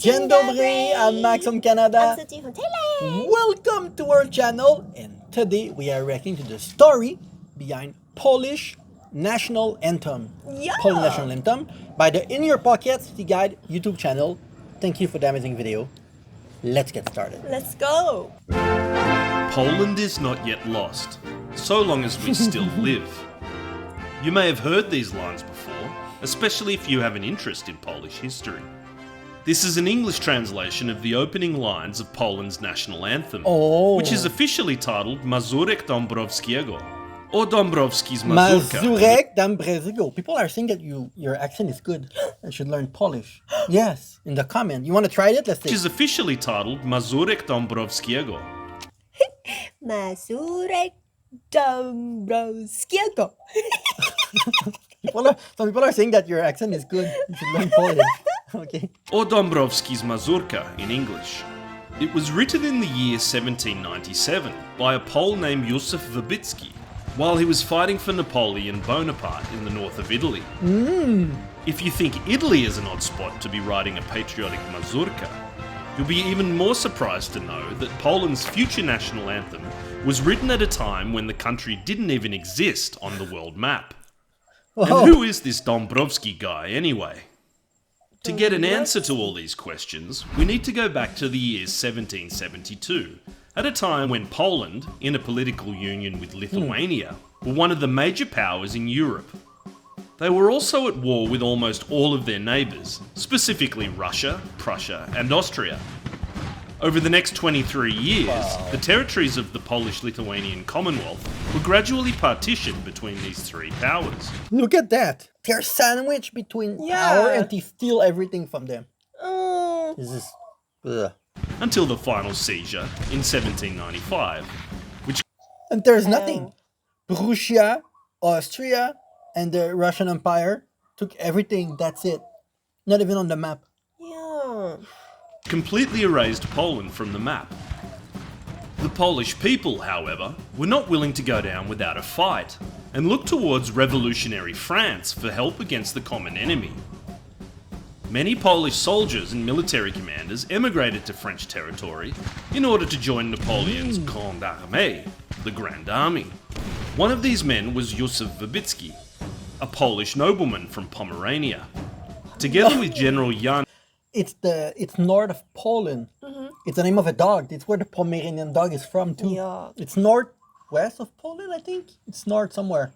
Dzień dobry, I'm Max from Canada. Welcome to our channel, and today we are reacting to the story behind Polish National Anthem. Yeah. Polish National Anthem by the In Your Pocket City Guide YouTube channel. Thank you for the amazing video. Let's get started. Let's go. Poland is not yet lost, so long as we still live. You may have heard these lines before, especially if you have an interest in Polish history. This is an English translation of the opening lines of Poland's national anthem, which is officially titled Mazurek Dąbrowskiego, or Dąbrowski's Mazurka. Mazurek Dąbrowskiego. People are saying that your accent is good. I should learn Polish. Yes, in the comment. You want to try it? Let's see. Which is officially titled Mazurek Dąbrowskiego. Mazurek Dąbrowskiego. Some people are saying that your accent is good. You should learn Polish. Okay. Or Dąbrowski's Mazurka in English. It was written in the year 1797 by a Pole named Józef Wybicki while he was fighting for Napoleon Bonaparte in the north of Italy. If you think Italy is an odd spot to be writing a patriotic Mazurka, you'll be even more surprised to know that Poland's future national anthem was written at a time when the country didn't even exist on the world map. And who is this Dąbrowski guy anyway? To get an answer to all these questions, we need to go back to the year 1772, at a time when Poland, in a political union with Lithuania, were one of the major powers in Europe. They were also at war with almost all of their neighbours, specifically Russia, Prussia and Austria. Over the next 23 years, the territories of the Polish-Lithuanian Commonwealth were gradually partitioned between these three powers. Look at that. They're sandwiched between power and they steal everything from them. This is... Ugh. Until the final seizure in 1795, which... And there's nothing. Prussia, Austria, and the Russian Empire took everything. That's it. Not even on the map. Yeah. completely erased Poland from the map. The Polish people, however, were not willing to go down without a fight, and looked towards revolutionary France for help against the common enemy. Many Polish soldiers and military commanders emigrated to French territory in order to join Napoleon's Grande Armée, the Grand Army. One of these men was Józef Wybicki, a Polish nobleman from Pomerania. Together with General Jan... It's north of Poland. It's the name of a dog. It's where the Pomeranian dog is from too. Yeah. It's northwest of Poland, I think. It's north somewhere.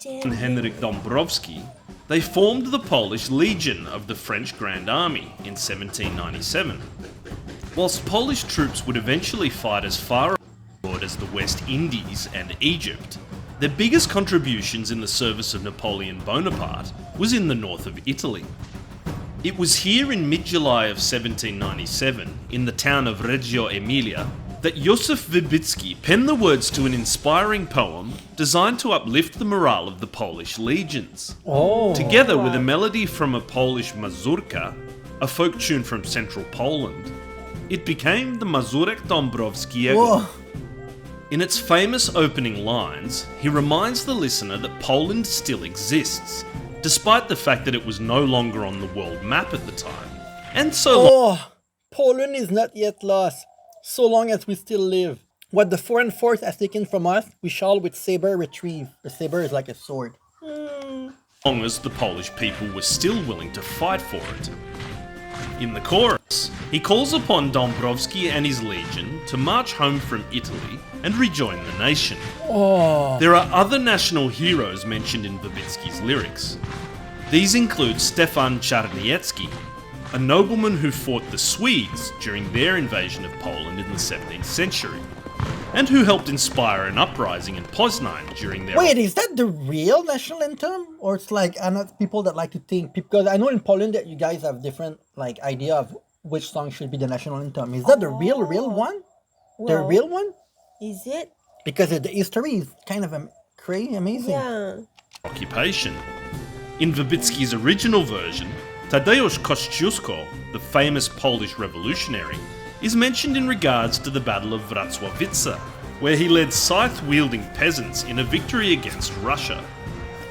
and Henryk Dąbrowski, they formed the Polish Legion of the French Grand Army in 1797. Whilst Polish troops would eventually fight as far abroad as the West Indies and Egypt, their biggest contributions in the service of Napoleon Bonaparte was in the north of Italy. It was here in mid-July of 1797, in the town of Reggio Emilia, that Józef Wybicki penned the words to an inspiring poem designed to uplift the morale of the Polish legions. Together with a melody from a Polish mazurka, a folk tune from central Poland, it became the Mazurek Dąbrowskiego. In its famous opening lines, he reminds the listener that Poland still exists, despite the fact that it was no longer on the world map at the time. And so Poland is not yet lost, so long as we still live. What the foreign force has taken from us, we shall with saber retrieve. The saber is like a sword. long as the Polish people were still willing to fight for it. In the chorus, he calls upon Dąbrowski and his legion to march home from Italy and rejoin the nation. There are other national heroes mentioned in Wybicki's lyrics. These include Stefan Czarniecki, a nobleman who fought the Swedes during their invasion of Poland in the 17th century, and who helped inspire an uprising in Poznan during their... Wait, is that the real national anthem? Or it's like people that like to think, because I know in Poland that you guys have different idea of which song should be the national anthem. Is that the real one? The real one? Is it? Because the history is kind of crazy, amazing. Yeah. occupation. In Wybicki's original version, Tadeusz Kościuszko, the famous Polish revolutionary, is mentioned in regards to the Battle of Wrocławice, where he led scythe-wielding peasants in a victory against Russia.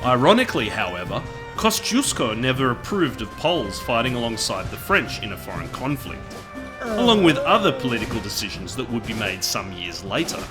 Ironically, however, Kosciuszko never approved of Poles fighting alongside the French in a foreign conflict, along with other political decisions that would be made some years later.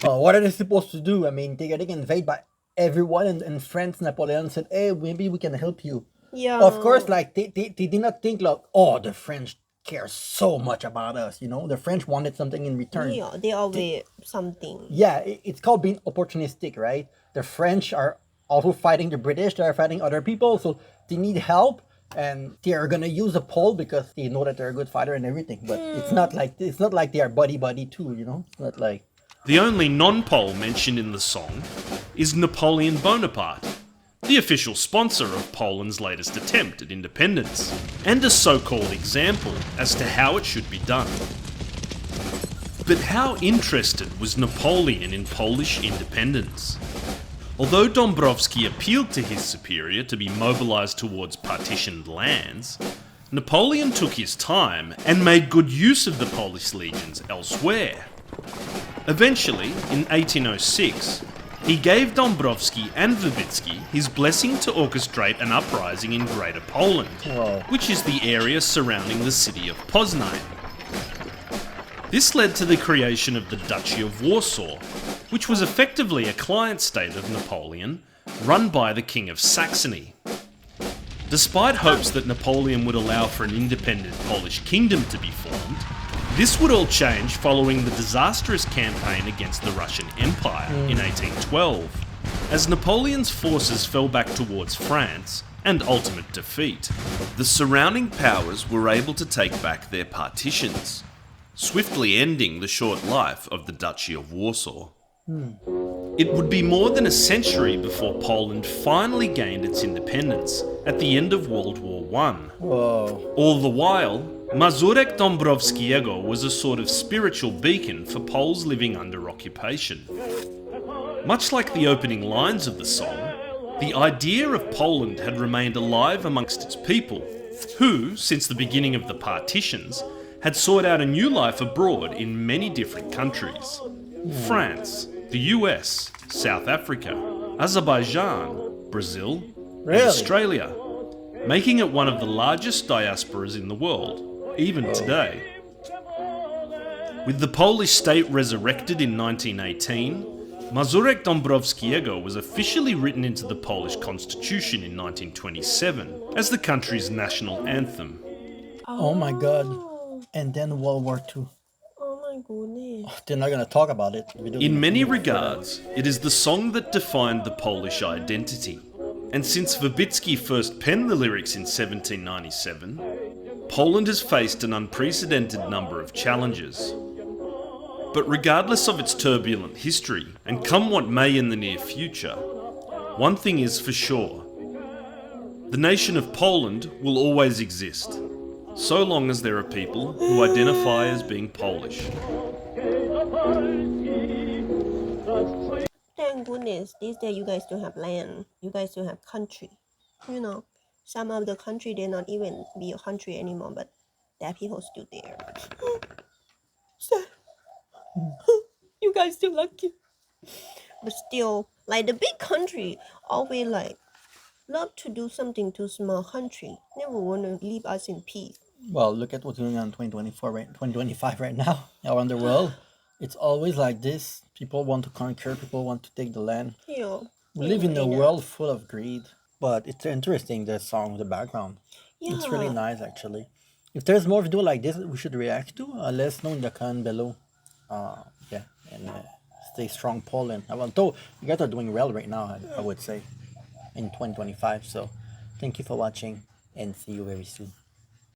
What are they supposed to do? I mean, they getting invaded by everyone, and France, Napoleon said, "Hey, maybe we can help you." Yeah. Of course, like they did not think like, "Oh, the French care so much about us." You know, the French wanted something in return. Yeah, they always something. Yeah, it's called being opportunistic, right? The French are also fighting the British. They are fighting other people, so they need help, and they are gonna use a Pole because they know that they're a good fighter and everything. But it's not like they are buddy too. You know, it's not like. The only non-Pole mentioned in the song is Napoleon Bonaparte, the official sponsor of Poland's latest attempt at independence, and a so-called example as to how it should be done. But how interested was Napoleon in Polish independence? Although Dąbrowski appealed to his superior to be mobilised towards partitioned lands, Napoleon took his time and made good use of the Polish legions elsewhere. Eventually, in 1806, he gave Dąbrowski and Wybicki his blessing to orchestrate an uprising in Greater Poland, Whoa. which is the area surrounding the city of Poznań. This led to the creation of the Duchy of Warsaw, which was effectively a client state of Napoleon, run by the King of Saxony. Despite hopes that Napoleon would allow for an independent Polish kingdom to be formed, this would all change following the disastrous campaign against the Russian Empire in 1812, as Napoleon's forces fell back towards France and ultimate defeat. The surrounding powers were able to take back their partitions, swiftly ending the short life of the Duchy of Warsaw. It would be more than a century before Poland finally gained its independence at the end of World War I. Whoa. All the while, Mazurek Dąbrowskiego was a sort of spiritual beacon for Poles living under occupation. Much like the opening lines of the song, the idea of Poland had remained alive amongst its people, who, since the beginning of the partitions, had sought out a new life abroad in many different countries. France, the US, South Africa, Azerbaijan, Brazil, Really? and Australia, making it one of the largest diasporas in the world, even today. With the Polish state resurrected in 1918, Mazurek Dąbrowskiego was officially written into the Polish constitution in 1927 as the country's national anthem. Oh my God. And then World War II. Oh my goodness. They're not gonna talk about it. In many regards, it is the song that defined the Polish identity. And since Wybicki first penned the lyrics in 1797, Poland has faced an unprecedented number of challenges. But regardless of its turbulent history, and come what may in the near future, one thing is for sure. The nation of Poland will always exist, so long as there are people who identify as being Polish. Thank goodness, these days you guys don't have land. You guys don't have country. You know, some of the country they're not even be a country anymore, but there are people still there. So, you guys still lucky. But still, like the big country always like love to do something to small country. Never want to leave us in peace. Well, look at what's going on in 2025 right now around the world. It's always like this. People want to conquer, people want to take the land. Yeah. We live in a world full of greed. But it's interesting, the song, the background. It's really Yeah. nice, actually. If there's more video like this that we should react to, let us know in the comment below. Yeah, and stay strong, Poland. Although you guys are doing well right now, I would say, in 2025. So thank you for watching, and see you very soon.